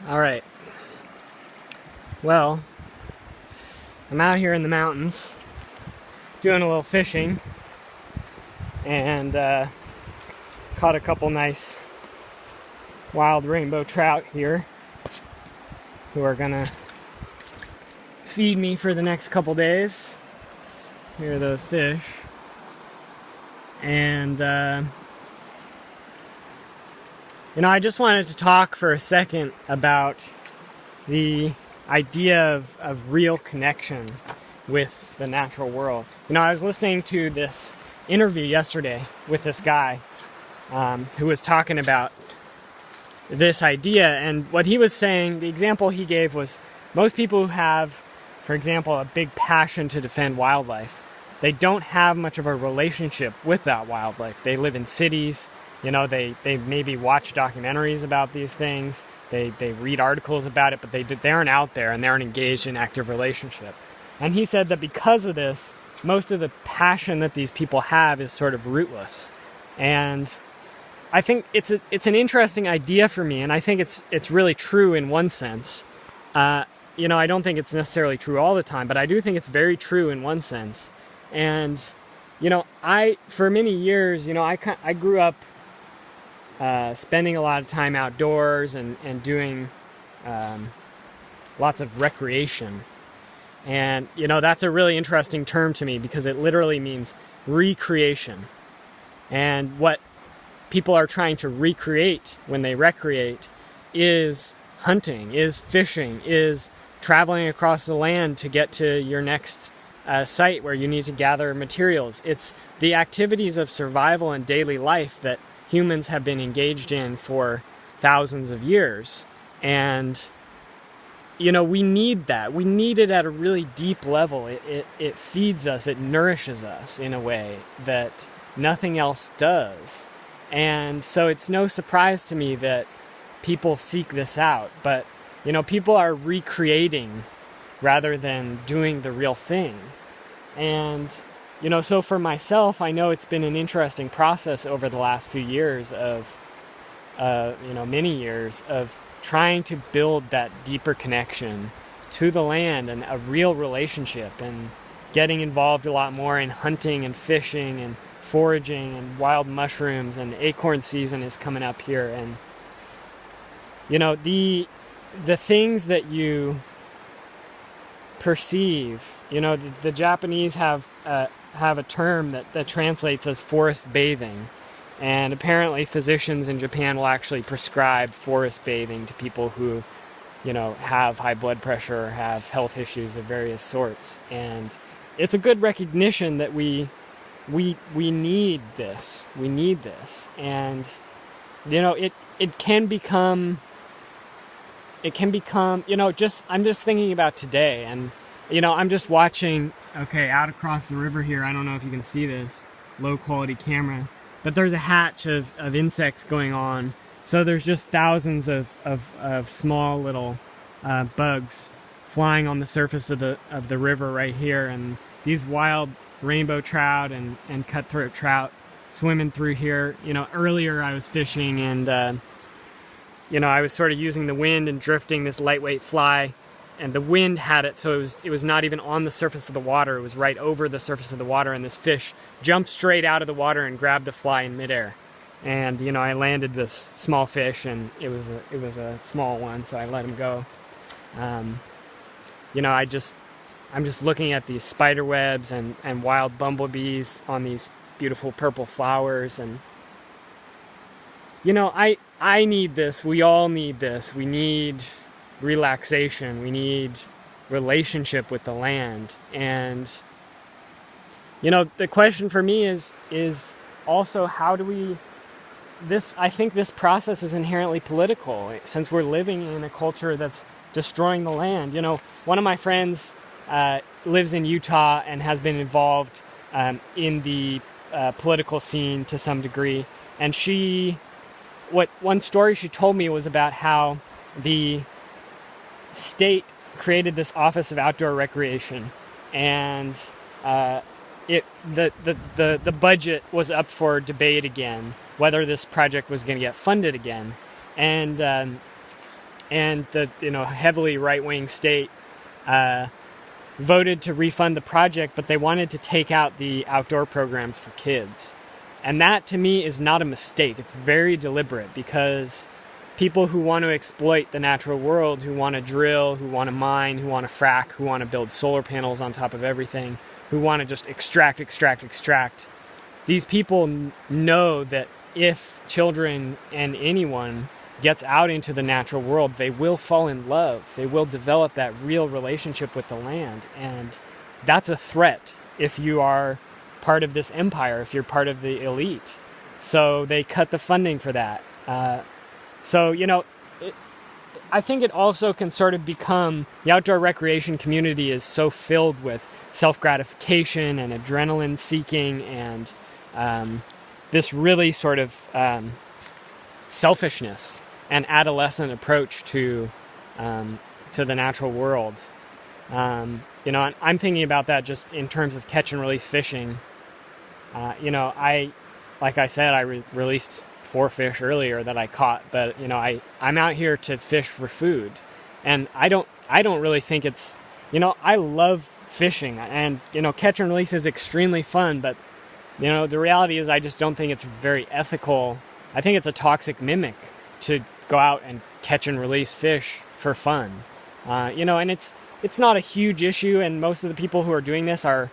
All right. Well, I'm out here in the mountains doing a little fishing and caught a couple nice wild rainbow trout here who are gonna feed me for the next couple days. Here are those fish. And I just wanted to talk for a second about the idea of real connection with the natural world. I was listening to this interview yesterday with this guy who was talking about this idea, and what he was saying, the example he gave was most people who have, for example, a big passion to defend wildlife, they don't have much of a relationship with that wildlife. They live in cities, they maybe watch documentaries about these things, they read articles about it, but they aren't out there and they aren't engaged in active relationship. And he said that because of this, most of the passion that these people have is sort of rootless. And I think it's an interesting idea for me, and I think it's really true in one sense. I don't think it's necessarily true all the time, but I do think it's very true in one sense. And for many years, I grew up spending a lot of time outdoors and doing lots of recreation. And that's a really interesting term to me because it literally means recreation. And what people are trying to recreate when they recreate is hunting, is fishing, is traveling across the land to get to your next site where you need to gather materials. It's the activities of survival and daily life that humans have been engaged in for thousands of years. And we need that. We need it at a really deep level. It feeds us, it nourishes us in a way that nothing else does. And so it's no surprise to me that people seek this out. But, people are recreating rather than doing the real thing. And, so for myself, I know it's been an interesting process over the last few years of, many years of trying to build that deeper connection to the land and a real relationship, and getting involved a lot more in hunting and fishing and foraging and wild mushrooms, and acorn season is coming up here. And the things that you perceive, the Japanese have a term that translates as forest bathing, and apparently physicians in Japan will actually prescribe forest bathing to people who have high blood pressure or have health issues of various sorts. And it's a good recognition that we need this. We need this. And it can become I'm just thinking about today, and I'm just watching out across the river here. I don't know if you can see this low quality camera, but there's a hatch of insects going on. So there's just thousands of small little bugs flying on the surface of the river right here, and these wild rainbow trout and cutthroat trout swimming through here. Earlier I was fishing, and I was sort of using the wind and drifting this lightweight fly, and the wind had it so it was not even on the surface of the water. It was right over the surface of the water, and this fish jumped straight out of the water and grabbed the fly in midair. And I landed this small fish, and it was a small one, so I let him go. I'm just looking at these spider webs and wild bumblebees on these beautiful purple flowers, and I need this. We all need this. We need relaxation. We need relationship with the land. And the question for me is also, how do we I think this process is inherently political, since we're living in a culture that's destroying the land. One of my friends lives in Utah and has been involved in the political scene to some degree. And one story she told me was about how the state created this Office of Outdoor Recreation, and the budget was up for debate again, whether this project was going to get funded again. And and the heavily right-wing state voted to refund the project, but they wanted to take out the outdoor programs for kids. And that, to me, is not a mistake. It's very deliberate, because people who want to exploit the natural world, who want to drill, who want to mine, who want to frack, who want to build solar panels on top of everything, who want to just extract, these people know that if children and anyone gets out into the natural world, they will fall in love. They will develop that real relationship with the land. And that's a threat if you are part of this empire, if you're part of the elite. So they cut the funding for that. I think it also can sort of become, the outdoor recreation community is so filled with self-gratification and adrenaline seeking and this really sort of selfishness and adolescent approach to the natural world. I'm thinking about that just in terms of catch and release fishing. Like I said, I released 4 fish earlier that I caught, but I'm out here to fish for food, and I don't really think it's, I love fishing, and catch and release is extremely fun, but the reality is I just don't think it's very ethical. I think it's a toxic mimic to go out and catch and release fish for fun. And it's not a huge issue, and most of the people who are doing this are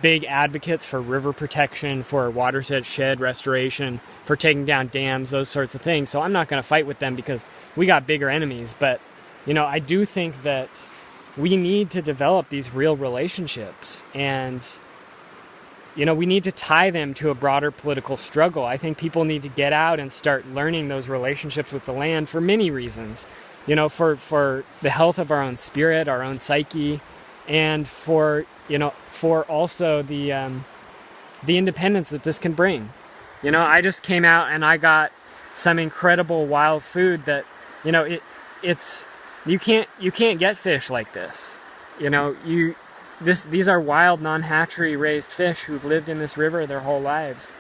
big advocates for river protection, for watershed restoration, for taking down dams, those sorts of things. So I'm not going to fight with them because we got bigger enemies. But, I do think that we need to develop these real relationships, and, we need to tie them to a broader political struggle. I think people need to get out and start learning those relationships with the land for many reasons. For the health of our own spirit, our own psyche, and for also the independence that this can bring. I just came out and I got some incredible wild food that, it's you can't get fish like this. These are wild, non-hatchery raised fish who've lived in this river their whole lives.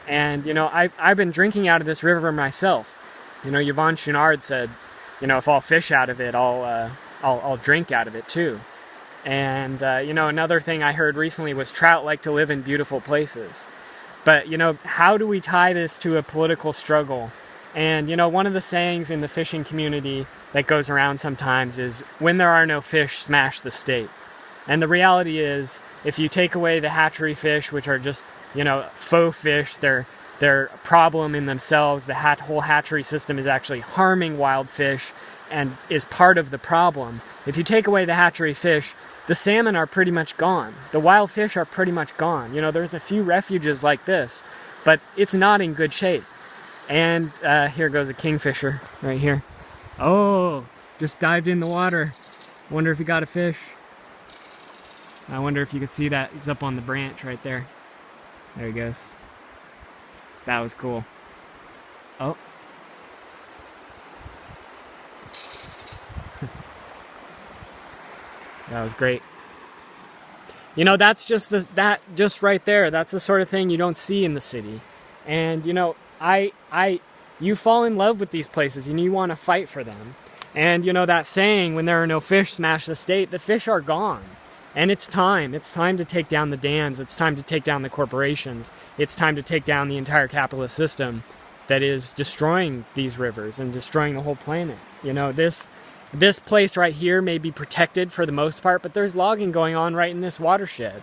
And, I've been drinking out of this river myself. Yvonne Chouinard said, if I'll fish out of it, I'll drink out of it too. And, another thing I heard recently was trout like to live in beautiful places. But, how do we tie this to a political struggle? And, one of the sayings in the fishing community that goes around sometimes is, when there are no fish, smash the state. And the reality is, if you take away the hatchery fish, which are just, faux fish, they're a problem in themselves. The whole hatchery system is actually harming wild fish and is part of the problem. If you take away the hatchery fish, the salmon are pretty much gone. The wild fish are pretty much gone. There's a few refuges like this, but it's not in good shape. And here goes a kingfisher right here. Oh, just dived in the water. Wonder if he got a fish. I wonder if you could see that. He's up on the branch right there. There he goes. That was cool. Oh. That was great. That's just just right there. That's the sort of thing you don't see in the city. And you fall in love with these places and you want to fight for them. And that saying, when there are no fish, smash the state, the fish are gone. And it's time to take down the dams. It's time to take down the corporations. It's time to take down the entire capitalist system that is destroying these rivers and destroying the whole planet. This place right here may be protected for the most part, but there's logging going on right in this watershed.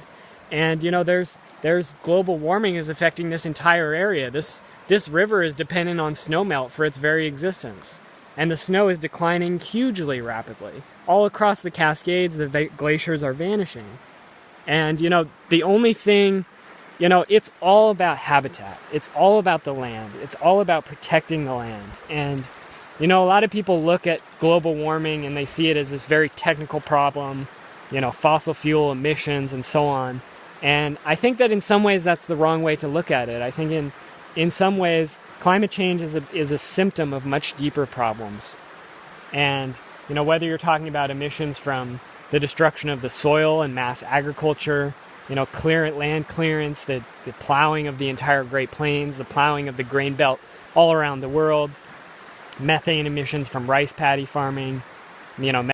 And, there's global warming is affecting this entire area. This river is dependent on snowmelt for its very existence. And the snow is declining hugely rapidly. All across the Cascades, the glaciers are vanishing. And, the only thing, it's all about habitat. It's all about the land. It's all about protecting the land. And, a lot of people look at global warming and they see it as this very technical problem, fossil fuel emissions and so on. And I think that in some ways that's the wrong way to look at it. I think in some ways, climate change is a symptom of much deeper problems. And, whether you're talking about emissions from the destruction of the soil and mass agriculture, land clearance, the plowing of the entire Great Plains, the plowing of the grain belt all around the world, methane emissions from rice paddy farming, you know,